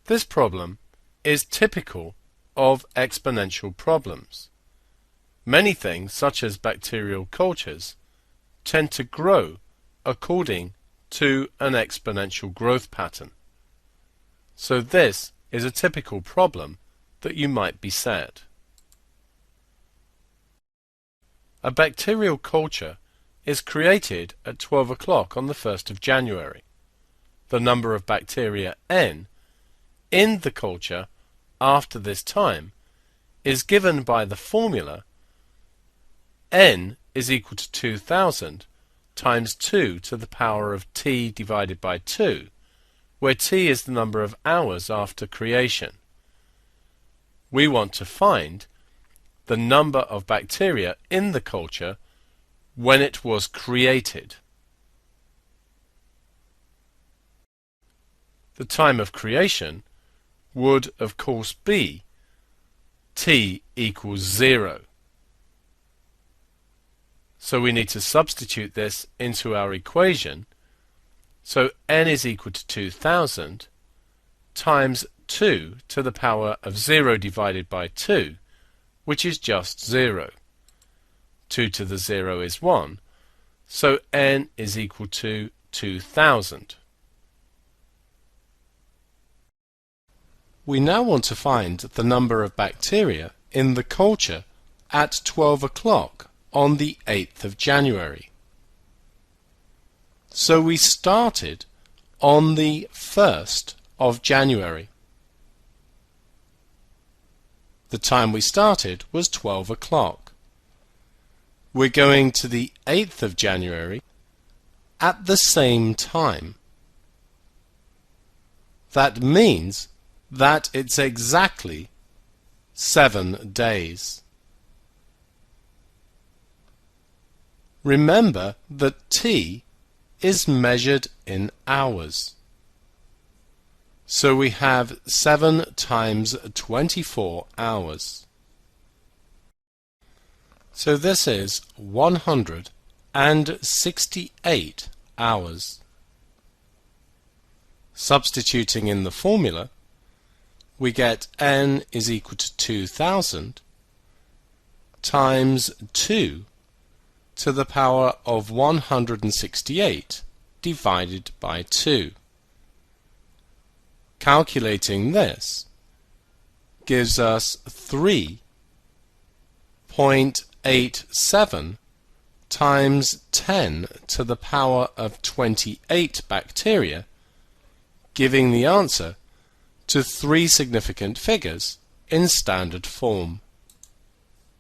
This problem is typical of exponential problems. Many things, such as bacterial cultures, tend to grow according to an exponential growth pattern. So this is a typical problem that you might be set. A bacterial culture is created at 12 o'clock on the 1st of January. The number of bacteria N in the culture after this time is given by the formula N is equal to 2000 times 2 to the power of T divided by 2, where T is the number of hours after creation. We want to find the number of bacteria in the culture when it was created. The time of creation would, of course, be T equals 0. So we need to substitute this into our equation. So N is equal to 2000 times 2 to the power of 0 divided by 2, which is just 0. 2 to the 0 is 1, so N is equal to 2000. We now want to find the number of bacteria in the culture at 12 o'clock on the 8th of January. So we started on the 1st of January. The time we started was 12 o'clock. We're going to the 8th of January at the same time. That means that it's exactly 7 days. Remember that T is measured in hours. So we have 7 times 24 hours. So this is 168 hours. Substituting in the formula, we get N is equal to 2000 times 2 to the power of 168 divided by 2. Calculating this gives us 3.87 times 10 to the power of 28 bacteria, giving the answer to 3 significant figures in standard form.